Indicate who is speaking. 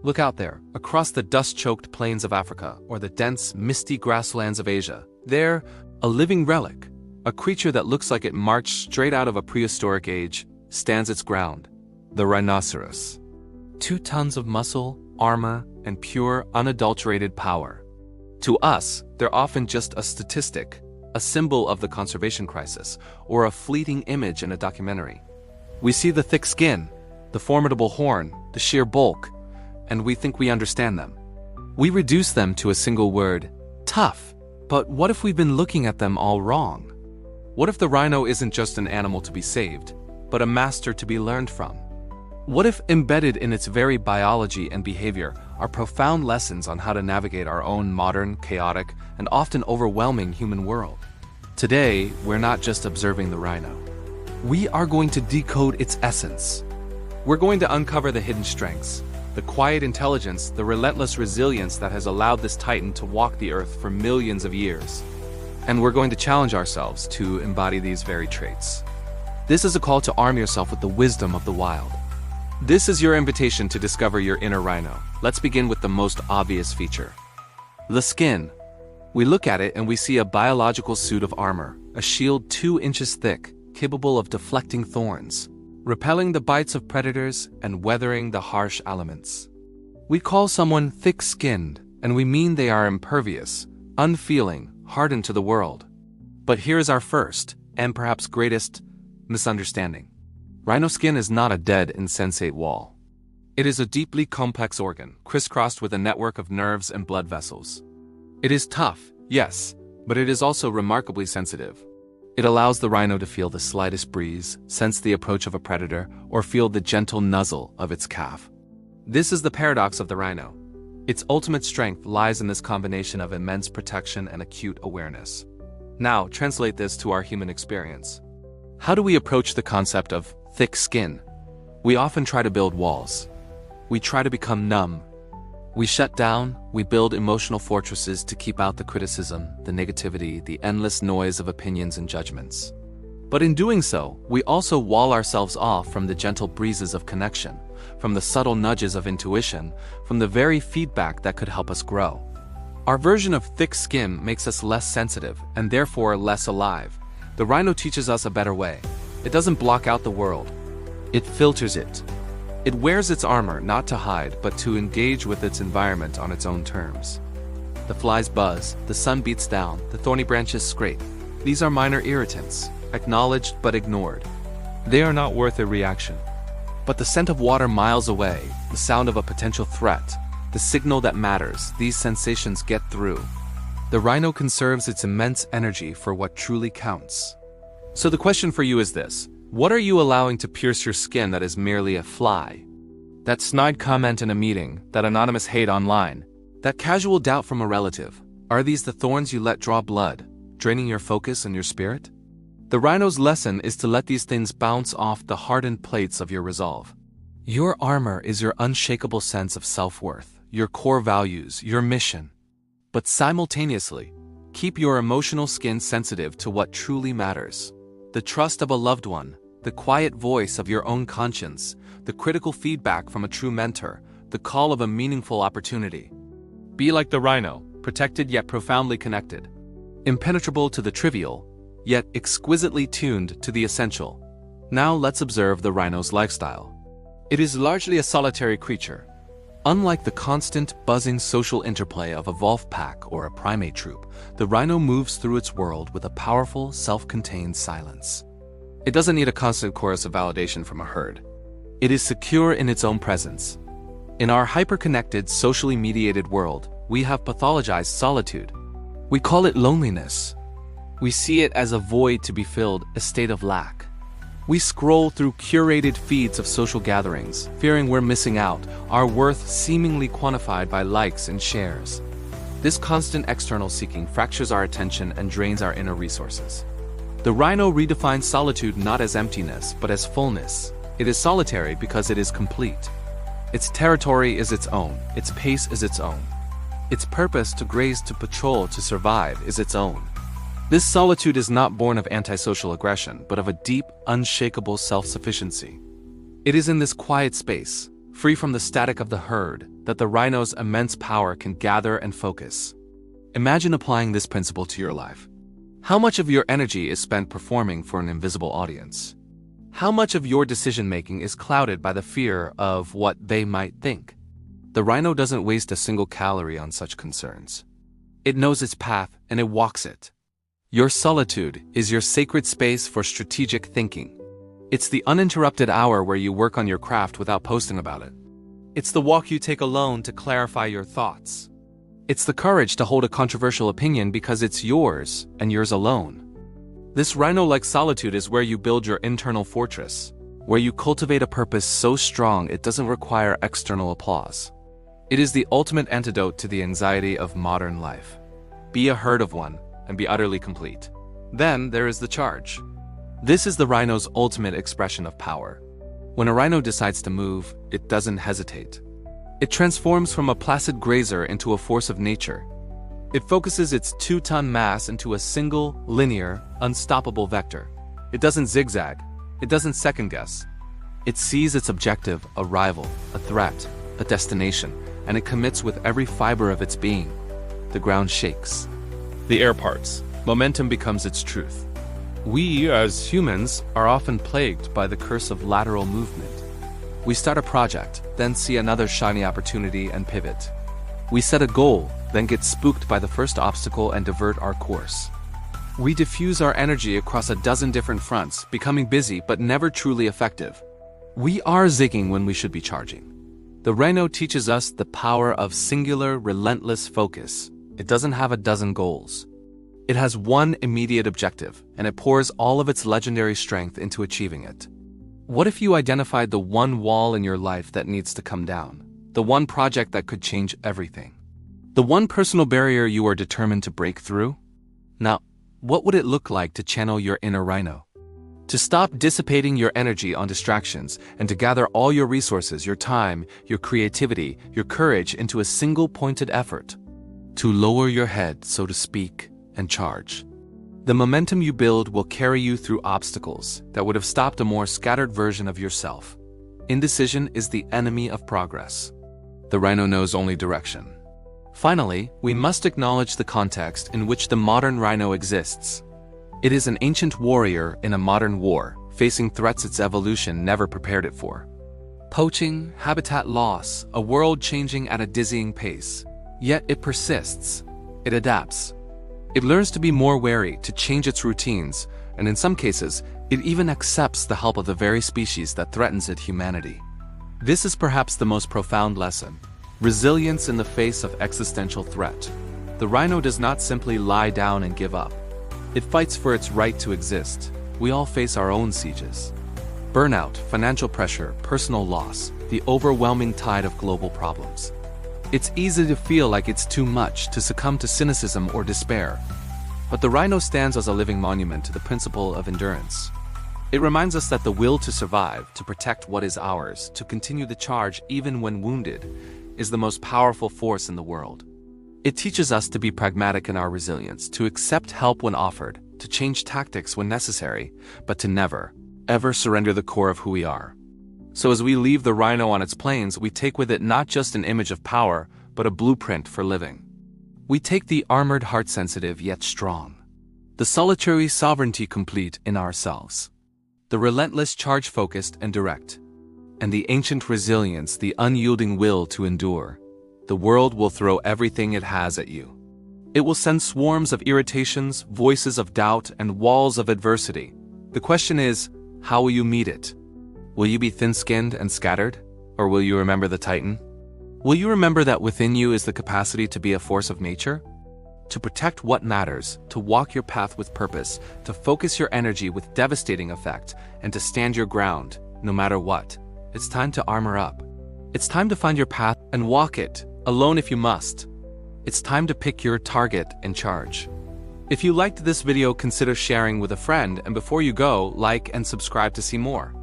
Speaker 1: Look out there, across the dust-choked plains of Africa or the dense, misty grasslands of Asia. There, a living relic, a creature that looks like it marched straight out of a prehistoric age, stands its ground. The rhinoceros. 2 tons of muscle, armor, and pure, unadulterated power. To us, they're often just a statistic, a symbol of the conservation crisis, or a fleeting image in a documentary. We see the thick skin, the formidable horn, the sheer bulk, and we think we understand them. We reduce them to a single word, tough. But what if we've been looking at them all wrong? What if the rhino isn't just an animal to be saved, but a master to be learned from? What if embedded in its very biology and behavior are profound lessons on how to navigate our own modern, chaotic, and often overwhelming human world? Today, we're not just observing the rhino. We are going to decode its essence. We're going to uncover the hidden strengths, the quiet intelligence, the relentless resilience that has allowed this titan to walk the earth for millions of years. And we're going to challenge ourselves to embody these very traits. This is a call to arm yourself with the wisdom of the wild. This is your invitation to discover your inner rhino. Let's begin with the most obvious feature. The skin. We look at it and we see a biological suit of armor, a shield 2 inches thick, capable of deflecting thorns, repelling the bites of predators, and weathering the harsh elements. We call someone thick-skinned, and we mean they are impervious, unfeeling, hardened to the world. But here's our first, and perhaps greatest, misunderstanding. Rhino skin is not a dead, insensate wall. It is a deeply complex organ, crisscrossed with a network of nerves and blood vessels. It is tough, yes, but it is also remarkably sensitive. It allows the rhino to feel the slightest breeze, sense the approach of a predator, or feel the gentle nuzzle of its calf. This is the paradox of the rhino. Its ultimate strength lies in this combination of immense protection and acute awareness. Now, translate this to our human experience. How do we approach the concept of thick skin? We often try to build walls. We try to become numb. We shut down, we build emotional fortresses to keep out the criticism, the negativity, the endless noise of opinions and judgments. But in doing so, we also wall ourselves off from the gentle breezes of connection, from the subtle nudges of intuition, from the very feedback that could help us grow. Our version of thick skin makes us less sensitive and therefore less alive. The rhino teaches us a better way. It doesn't block out the world. It filters it. It wears its armor not to hide, but to engage with its environment on its own terms. The flies buzz, the sun beats down, the thorny branches scrape. These are minor irritants, acknowledged but ignored. They are not worth a reaction. But the scent of water miles away, the sound of a potential threat, the signal that matters, these sensations get through. The rhino conserves its immense energy for what truly counts. So the question for you is this. What are you allowing to pierce your skin that is merely a fly? That snide comment in a meeting, that anonymous hate online, that casual doubt from a relative, are these the thorns you let draw blood, draining your focus and your spirit? The rhino's lesson is to let these things bounce off the hardened plates of your resolve. Your armor is your unshakable sense of self-worth, your core values, your mission. But simultaneously, keep your emotional skin sensitive to what truly matters. The trust of a loved one, the quiet voice of your own conscience, the critical feedback from a true mentor, the call of a meaningful opportunity. Be like the rhino, protected yet profoundly connected. Impenetrable to the trivial, yet exquisitely tuned to the essential. Now let's observe the rhino's lifestyle. It is largely a solitary creature. Unlike the constant, buzzing social interplay of a wolf pack or a primate troop, the rhino moves through its world with a powerful, self-contained silence. It doesn't need a constant chorus of validation from a herd. It is secure in its own presence. In our hyper-connected, socially mediated world, we have pathologized solitude. We call it loneliness. We see it as a void to be filled, a state of lack. We scroll through curated feeds of social gatherings, fearing we're missing out, our worth seemingly quantified by likes and shares. This constant external seeking fractures our attention and drains our inner resources. The rhino redefines solitude not as emptiness, but as fullness. It is solitary because it is complete. Its territory is its own, its pace is its own. Its purpose to graze, to patrol, to survive is its own. This solitude is not born of antisocial aggression, but of a deep, unshakable self-sufficiency. It is in this quiet space, free from the static of the herd, that the rhino's immense power can gather and focus. Imagine applying this principle to your life. How much of your energy is spent performing for an invisible audience? How much of your decision-making is clouded by the fear of what they might think? The rhino doesn't waste a single calorie on such concerns. It knows its path and it walks it. Your solitude is your sacred space for strategic thinking. It's the uninterrupted hour where you work on your craft without posting about it. It's the walk you take alone to clarify your thoughts. It's the courage to hold a controversial opinion because it's yours and yours alone. This rhino-like solitude is where you build your internal fortress, where you cultivate a purpose so strong it doesn't require external applause. It is the ultimate antidote to the anxiety of modern life. Be a herd of one and be utterly complete. Then there is the charge. This is the rhino's ultimate expression of power. When a rhino decides to move, it doesn't hesitate. It transforms from a placid grazer into a force of nature. It focuses its 2-ton mass into a single, linear, unstoppable vector. It doesn't zigzag. It doesn't second-guess. It sees its objective, a rival, a threat, a destination, and it commits with every fiber of its being. The ground shakes. The air parts. Momentum becomes its truth. We, as humans, are often plagued by the curse of lateral movement. We start a project, then see another shiny opportunity and pivot. We set a goal, then get spooked by the first obstacle and divert our course. We diffuse our energy across a dozen different fronts, becoming busy but never truly effective. We are zigging when we should be charging. The rhino teaches us the power of singular, relentless focus. It doesn't have a dozen goals. It has one immediate objective, and it pours all of its legendary strength into achieving it. What if you identified the one wall in your life that needs to come down? The one project that could change everything? The one personal barrier you are determined to break through? Now, what would it look like to channel your inner rhino? To stop dissipating your energy on distractions and to gather all your resources, your time, your creativity, your courage into a single pointed effort. To lower your head, so to speak, and charge. The momentum you build will carry you through obstacles that would have stopped a more scattered version of yourself. Indecision is the enemy of progress. The rhino knows only direction. Finally, we must acknowledge the context in which the modern rhino exists. It is an ancient warrior in a modern war, facing threats its evolution never prepared it for. Poaching, habitat loss, a world changing at a dizzying pace. Yet it persists. It adapts. It learns to be more wary, to change its routines, and in some cases, it even accepts the help of the very species that threatens its humanity. This is perhaps the most profound lesson. Resilience in the face of existential threat. The rhino does not simply lie down and give up. It fights for its right to exist. We all face our own sieges. Burnout, financial pressure, personal loss, the overwhelming tide of global problems. It's easy to feel like it's too much, to succumb to cynicism or despair. But the rhino stands as a living monument to the principle of endurance. It reminds us that the will to survive, to protect what is ours, to continue the charge even when wounded, is the most powerful force in the world. It teaches us to be pragmatic in our resilience, to accept help when offered, to change tactics when necessary, but to never, ever surrender the core of who we are. So as we leave the rhino on its plains, we take with it not just an image of power, but a blueprint for living. We take the armored heart-sensitive yet strong, the solitary sovereignty complete in ourselves, the relentless charge-focused and direct, and the ancient resilience, the unyielding will to endure. The world will throw everything it has at you. It will send swarms of irritations, voices of doubt, and walls of adversity. The question is, how will you meet it? Will you be thin-skinned and scattered? Or will you remember the Titan? Will you remember that within you is the capacity to be a force of nature? To protect what matters, to walk your path with purpose, to focus your energy with devastating effect, and to stand your ground, no matter what. It's time to armor up. It's time to find your path and walk it, alone if you must. It's time to pick your target and charge. If you liked this video, consider sharing with a friend, and before you go, like and subscribe to see more.